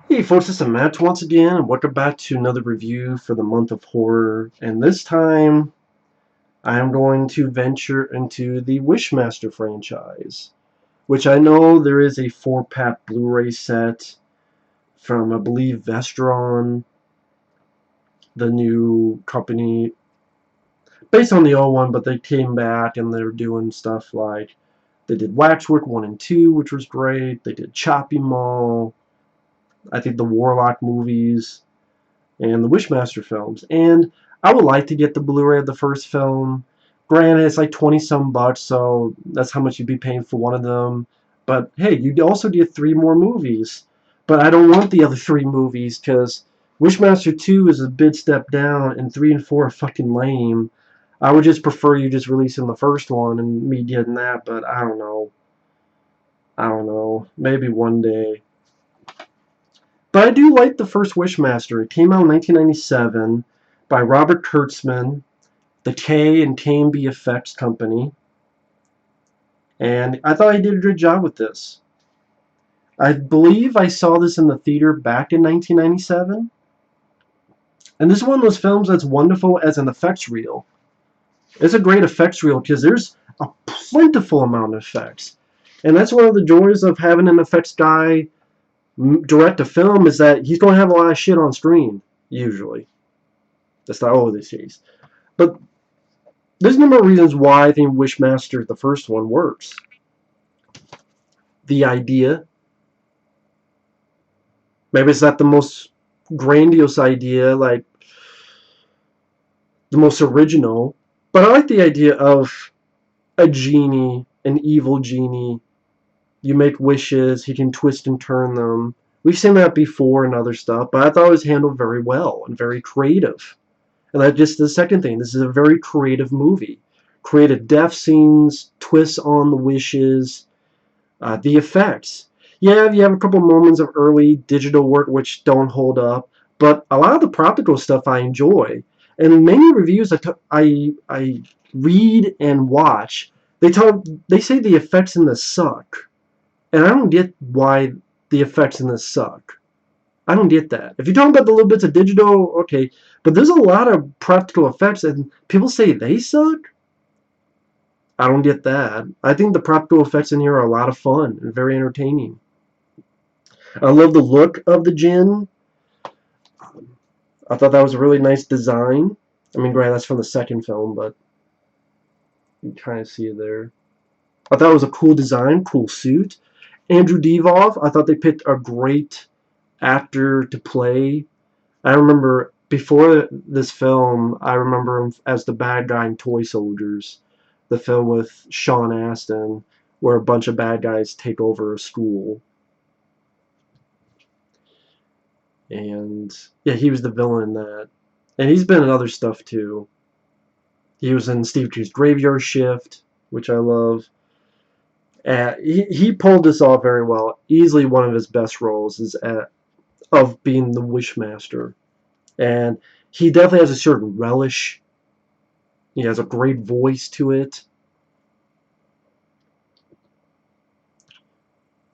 Hey folks, it's Matt once again, and welcome back to another review for the month of horror. And this time, I am going to venture into the Wishmaster franchise, which I know there is a 4-pack Blu-ray set from, I believe, Vestron, the new company, based on the old one, but they came back and they're doing stuff like, they did Waxwork 1 and 2, which was great. They did Choppy Mall, I think the Warlock movies, and the Wishmaster films. And I would like to get the Blu-ray of the first film. Granted, it's like 20 some bucks, so that's how much you'd be paying for one of them. But hey, you'd also get 3 more movies. But I don't want the other 3 movies because Wishmaster 2 is a big step down, and 3 and 4 are fucking lame. I would just prefer you just releasing the first one and me getting that, but I don't know. I don't know. Maybe one day. But I do like the first Wishmaster. It came out in 1997 by Robert Kurtzman, the K and Tammy Effects Company. And I thought he did a good job with this. I believe I saw this in the theater back in 1997. And this is one of those films that's wonderful as an effects reel. It's a great effects reel because there's a plentiful amount of effects. And that's one of the joys of having an effects guy direct a film, is that he's going to have a lot of shit on screen, usually. That's not always the case. But there's a number of reasons why I think Wishmaster, the first one, works. The idea. Maybe it's not the most grandiose idea, like the most original, but I like the idea of a genie, an evil genie. You make wishes, he can twist and turn them. We've seen that before in other stuff, but I thought it was handled very well and very creative. And that's just the second thing. This is a very creative movie. Creative death scenes, twists on the wishes, the effects. Yeah, you have a couple moments of early digital work which don't hold up, but a lot of the practical stuff I enjoy. And many reviews I read and watch, they say the effects in this suck, and I don't get why the effects in this suck. I don't get that. If you're talking about the little bits of digital, okay, but there's a lot of practical effects, and people say they suck. I don't get that. I think the practical effects in here are a lot of fun and very entertaining. I love the look of the Djinn. I thought that was a really nice design. I mean, granted, that's from the second film, but you can kind of see it there. I thought it was a cool design, cool suit. Andrew Divoff, I thought they picked a great actor to play. I remember before this film, I remember him as the bad guy in Toy Soldiers, the film with Sean Astin, where a bunch of bad guys take over a school. And yeah, he was the villain in that. And he's been in other stuff too. He was in Steve Tree's Graveyard Shift, which I love. He pulled this off very well. Easily one of his best roles is of being the Wishmaster. And he definitely has a certain relish. He has a great voice to it.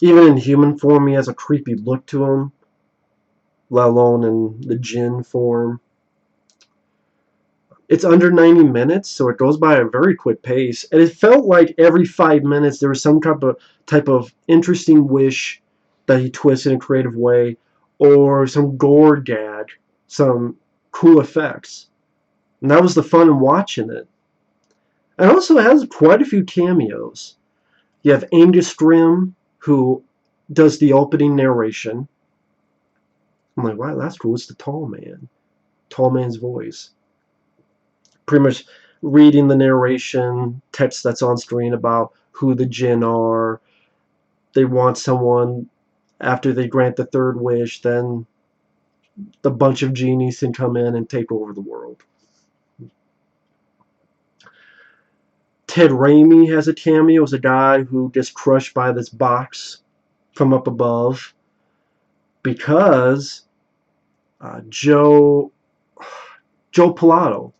Even in human form, he has a creepy look to him, let alone in the Djinn form. It's under 90 minutes, so it goes by at a very quick pace. And it felt like every 5 minutes there was some type of interesting wish that he twisted in a creative way, or some gore gag, some cool effects. And that was the fun in watching it. And it also has quite a few cameos. You have Angus Grimm, who does the opening narration. I'm like, wow, that's cool. It's the tall man. Tall man's voice. Pretty much reading the narration, text that's on screen about who the Djinn are. They want someone, after they grant the third wish, then the bunch of genies can come in and take over the world. Ted Raimi has a cameo as a guy who gets crushed by this box from up above because Joe Pilato,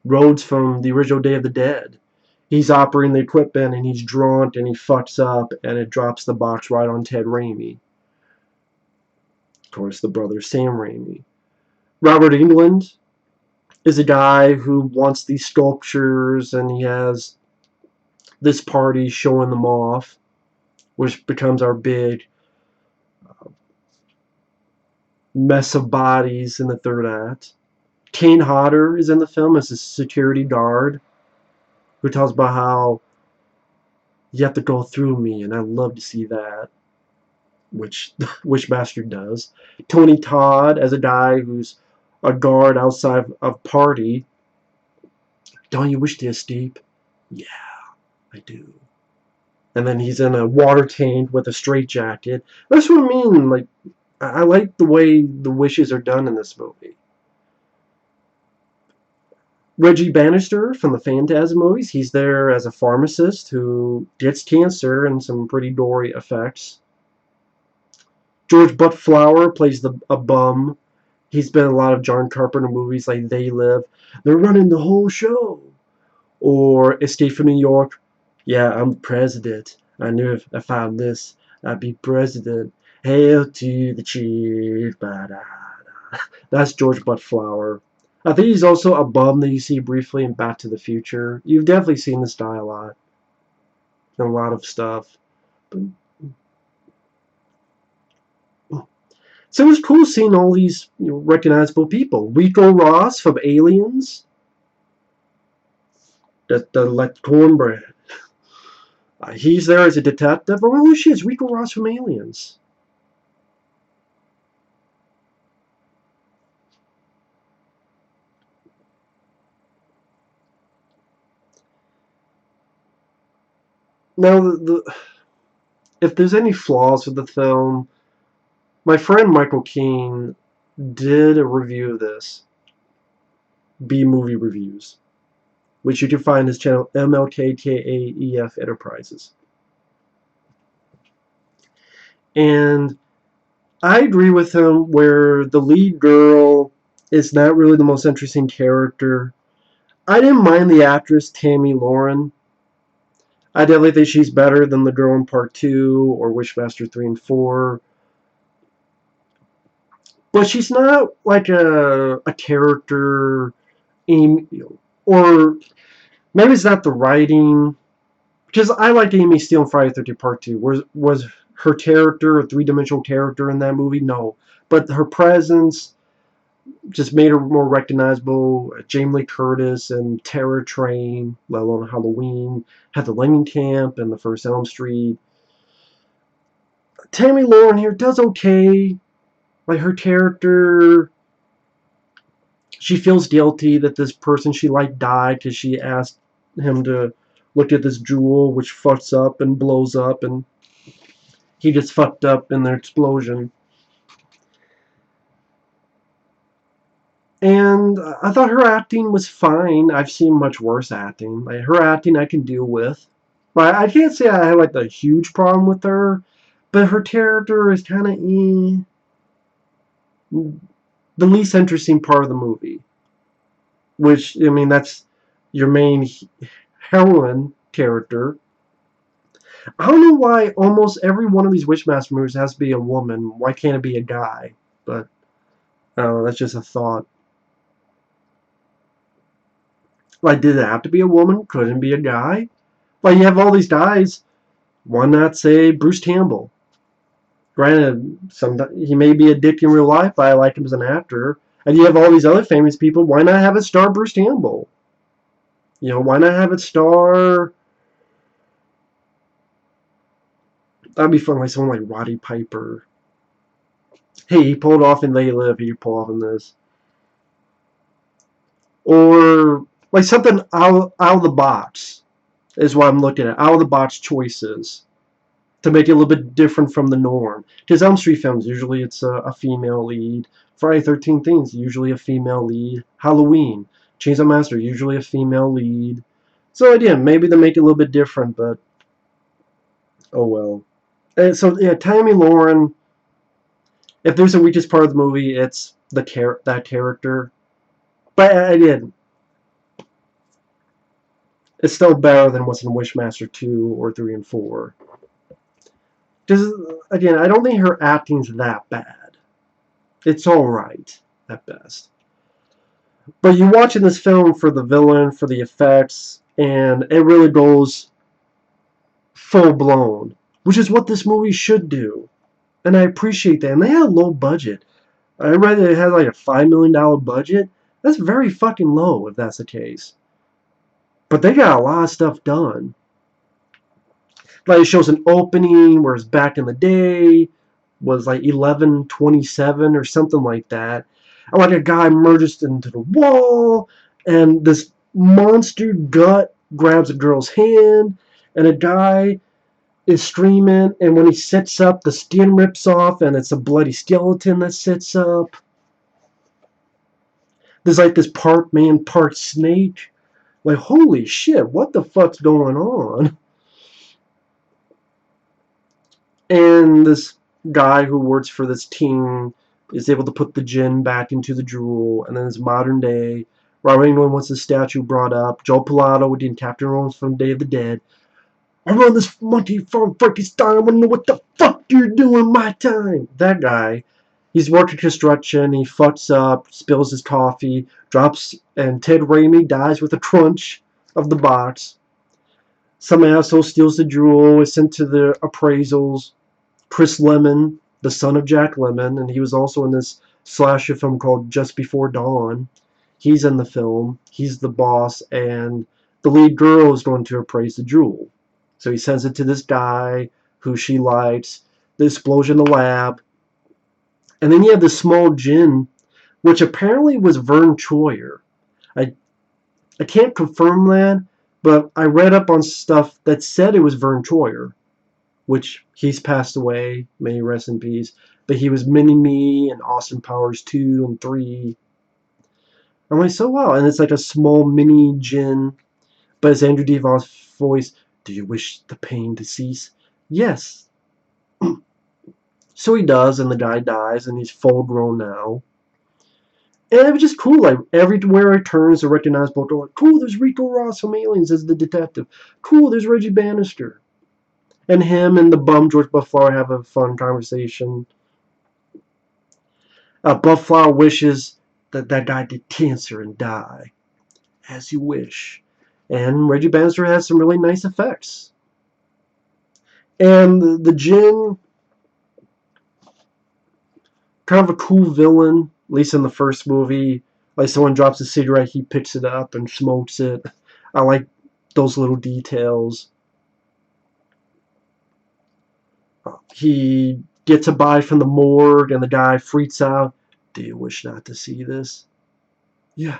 Rhodes from the original Day of the Dead, he's operating the equipment and he's drunk and he fucks up and it drops the box right on Ted Raimi. Of course, the brother Sam Raimi. Robert Englund is a guy who wants these sculptures, and he has this party showing them off, which becomes our big mess of bodies in the third act. Kane Hodder is in the film as a security guard who tells about how you have to go through me, and I'd love to see that, which Wishmaster does. Tony Todd as a guy who's a guard outside of a party. Don't you wish to escape? Yeah, I do. And then he's in a water tank with a straitjacket. That's what I mean. Like, I like the way the wishes are done in this movie. Reggie Bannister from the Phantasm movies. He's there as a pharmacist who gets cancer and some pretty gory effects. George Buttflower plays a bum. He's been in a lot of John Carpenter movies like They Live. They're running the whole show. Or Escape from New York. Yeah, I'm the president. I knew if I found this, I'd be president. Hail to the chief. Ba-da-da. That's George Buttflower. I think he's also a bum that you see briefly in Back to the Future. You've definitely seen this guy a lot. In a lot of stuff. So it was cool seeing all these recognizable people. Rico Ross from Aliens. The like cornbread. He's there as a detective. Oh shit, it's Rico Ross from Aliens. Now, if there's any flaws with the film, my friend Michael Keane did a review of this. B-Movie Reviews, which you can find his channel MLKKAEF Enterprises. And I agree with him where the lead girl is not really the most interesting character. I didn't mind the actress Tammy Lauren. I definitely think she's better than the girl in Part 2 or Wishmaster 3 and 4. But she's not like a character, or maybe it's not the writing. Because I liked Amy Steele in Friday the 13th Part 2. Was her character a three-dimensional character in that movie? No. But her presence just made her more recognizable. Jamie Lee Curtis and Terror Train, let alone Halloween, had the Lenny Camp and the first Elm Street. Tammy Lauren here does okay. Like, her character, she feels guilty that this person she liked died because she asked him to look at this jewel, which fucks up and blows up, and he gets fucked up in the explosion. And I thought her acting was fine. I've seen much worse acting. Like, her acting I can deal with. But I can't say I had like a huge problem with her. But her character is kind of the least interesting part of the movie. Which, I mean, that's your main heroine character. I don't know why almost every one of these Wishmaster movies has to be a woman. Why can't it be a guy? But, I don't know, that's just a thought. Like, did it have to be a woman? Couldn't it be a guy? Like, you have all these guys. Why not say Bruce Campbell? Granted, he may be a dick in real life, but I like him as an actor. And you have all these other famous people. Why not have it star Bruce Campbell? Why not have it star... That'd be fun, like someone like Roddy Piper. Hey, he pulled off in They Live. He pulled off in this. Or like something out of the box is what I'm looking at. Out of the box choices to make it a little bit different from the norm. Because Elm Street films, usually it's a female lead. Friday 13th Things, usually a female lead. Halloween, Chainsaw Massacre, usually a female lead. So again, maybe they make it a little bit different, but oh well. And so yeah, Tammy Lauren. If there's a weakest part of the movie, it's that character. But again, it's still better than what's in Wishmaster 2 or 3 and 4. Because, again, I don't think her acting's that bad. It's alright, at best. But you're watching this film for the villain, for the effects, and it really goes full blown, which is what this movie should do. And I appreciate that. And they had a low budget. I read that it had like a $5 million budget. That's very fucking low if that's the case. But they got a lot of stuff done. Like it shows an opening where it's back in the day, was like 1127 or something like that. And like a guy merges into the wall, and this monster gut grabs a girl's hand, and a guy is screaming, and when he sits up, the skin rips off, and it's a bloody skeleton that sits up. There's like this part man, part snake. Like, holy shit, what the fuck's going on? And this guy who works for this team is able to put the djinn back into the jewel, and then it's modern day. Robert England wants the statue brought up. Joe Pilato with the Captain Rose from Day of the Dead. I run this monkey from Frankenstein. I want to know what the fuck you're doing my time. That guy, he's working construction. He fucks up, spills his coffee, drops, and Ted Raimi dies with a crunch of the box. Some asshole steals the jewel, is sent to the appraisals. Chris Lemmon, the son of Jack Lemmon, and he was also in this slasher film called Just Before Dawn. He's in the film. He's the boss, and the lead girl is going to appraise the jewel. So he sends it to this guy who she likes. The explosion in the lab. And then you have this small djinn, which apparently was Vern Troyer. I can't confirm that, but I read up on stuff that said it was Vern Troyer, which he's passed away, may he rest in peace. But he was Mini-Me and Austin Powers 2 and 3. I'm like, so wow. And it's like a small mini djinn, but it's Andrew Divoff's voice. Do you wish the pain to cease? Yes. So he does, and the guy dies, and he's full grown now. And it was just cool. Like everywhere he turns, a recognizable door. Cool, there's Rico Ross from Aliens as the detective. Cool, there's Reggie Bannister. And him and the bum George Buffalo have a fun conversation. Buffalo wishes that that guy did cancer and die. As you wish. And Reggie Bannister has some really nice effects. And the djinn, kind of a cool villain, at least in the first movie. Like someone drops a cigarette, he picks it up and smokes it. I like those little details. He gets a body from the morgue, and the guy freaks out. Do you wish not to see this? Yeah.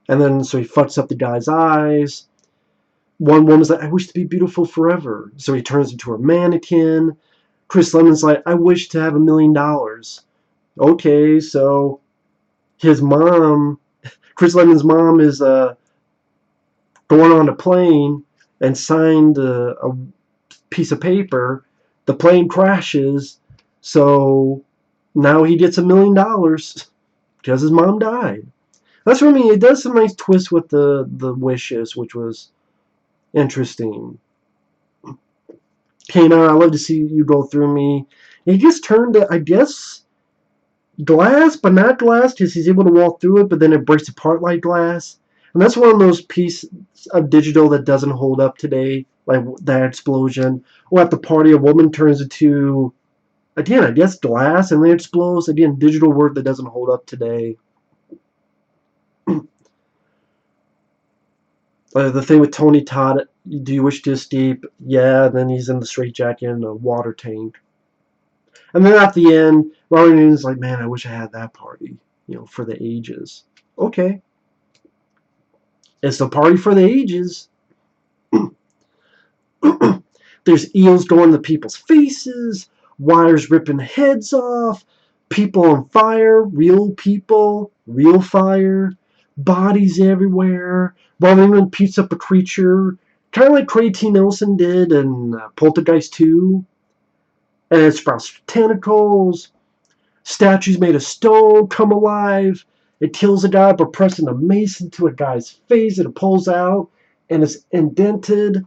And then, so he fucks up the guy's eyes. One woman's like, I wish to be beautiful forever. So he turns into a mannequin. Chris Lemon's like, I wish to have $1 million. Okay, so his mom, Chris Lemon's mom, is going on a plane and signed a piece of paper. The plane crashes, so now he gets $1 million because his mom died. That's for me. It does some nice twist with the wishes, which was interesting. Came out. I love to see you go through me. He just turned it, I guess, glass, but not glass, because he's able to walk through it, but then it breaks apart like glass. And that's one of those pieces of digital that doesn't hold up today, like that explosion. Or at the party, a woman turns into, again, I guess glass, and then it explodes. Again, digital work that doesn't hold up today. The thing with Tony Todd, do you wish to escape? Yeah, and then he's in the straitjacket in a water tank. And then at the end, Robert is like, man, I wish I had that party, for the ages. Okay. It's the party for the ages. There's eels going to people's faces, wires ripping heads off, people on fire, real people, real fire, bodies everywhere. Robert England beats up a creature, kind of like Craig T. Nelson did in Poltergeist 2. And it sprouts tentacles. Statues made of stone come alive. It kills a guy by pressing a mace into a guy's face, and it pulls out, and it's indented.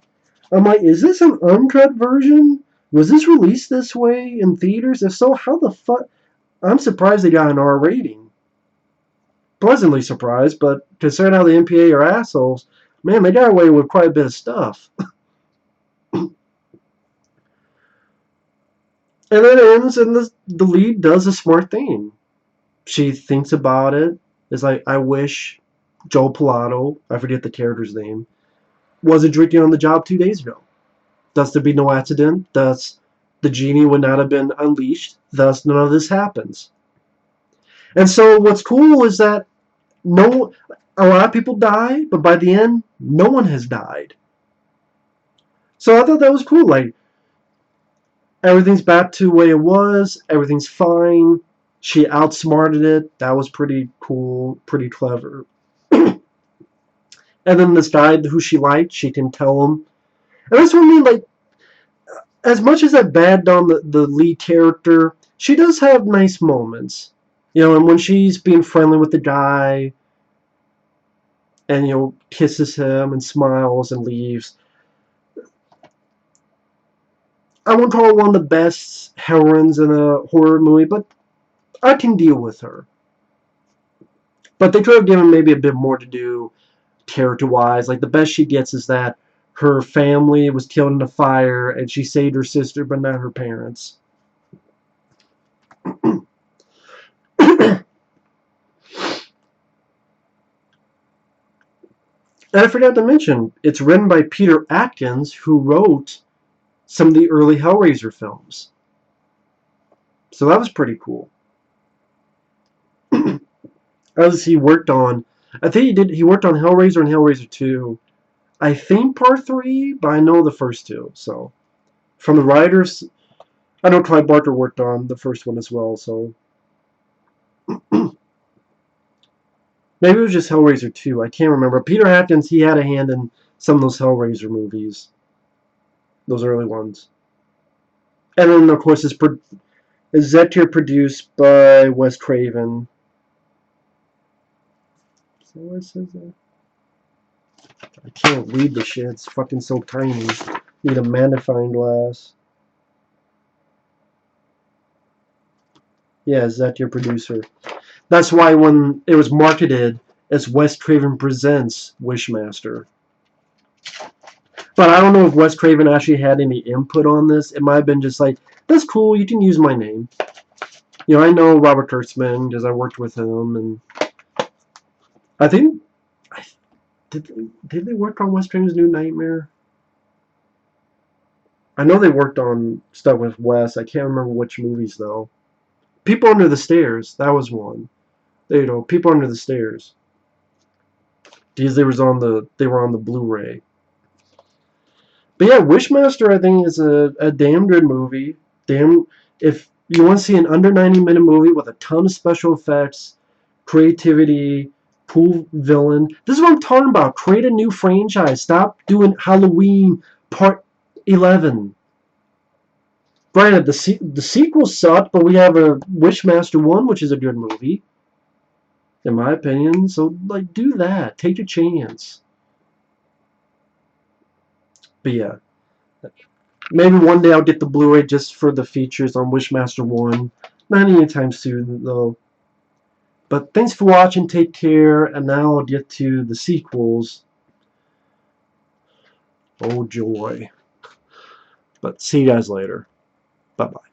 I'm like, is this an uncut version? Was this released this way in theaters? If so, how the fuck? I'm surprised they got an R rating. Pleasantly surprised, but considering how the MPA are assholes, man, they got away with quite a bit of stuff. And then it ends, and the lead does a smart thing. She thinks about it. It's like, I wish Joe Pilato, I forget the character's name, wasn't drinking on the job 2 days ago. Thus, there'd be no accident. Thus, the genie would not have been unleashed. Thus, none of this happens. And so, what's cool is that no, a lot of people die, but by the end, no one has died. So I thought that was cool. Like, everything's back to the way it was. Everything's fine. She outsmarted it. That was pretty cool, pretty clever. And then this guy who she liked, she can tell him. And that's what I mean, like, as much as I bagged on the lead character, she does have nice moments. You know, and when she's being friendly with the guy and, you know, kisses him and smiles and leaves. I won't call her one of the best heroines in a horror movie, but I can deal with her. But they could have given maybe a bit more to do character-wise. Like, the best she gets is that her family was killed in a fire and she saved her sister but not her parents. And I forgot to mention, it's written by Peter Atkins, who wrote some of the early Hellraiser films. So that was pretty cool. As he worked on, I think he worked on Hellraiser and Hellraiser 2. I think part 3, but I know the first two. So, from the writers, I know Clive Barker worked on the first one as well, so. Maybe it was just Hellraiser 2, I can't remember. Peter Atkins, he had a hand in some of those Hellraiser movies. Those early ones. And then, of course, it's executive produced by Wes Craven. So what says that? I can't read the shit. It's fucking so tiny. Need a magnifying glass. Yeah, executive producer. That's why when it was marketed as Wes Craven Presents Wishmaster. But I don't know if Wes Craven actually had any input on this. It might have been just like, that's cool, you can use my name. You know, I know Robert Kurtzman because I worked with him, and I think did they work on Wes Craven's New Nightmare? I know they worked on stuff with Wes. I can't remember which movies though. People Under the Stairs, that was one. There you go, People Under the Stairs. Because they were on the Blu-ray. But yeah, Wishmaster I think is a damn good movie. Damn, if you want to see an under 90-minute movie with a ton of special effects, creativity, cool villain. This is what I'm talking about. Create a new franchise. Stop doing Halloween Part 11. Granted, the sequel sucked, but we have a Wishmaster 1, which is a good movie, in my opinion. So, like, do that. Take a chance. But yeah. Maybe one day I'll get the Blu-ray just for the features on Wishmaster 1. Not anytime soon, though. But thanks for watching, take care, and now I'll get to the sequels. Oh joy. But see you guys later. Bye-bye.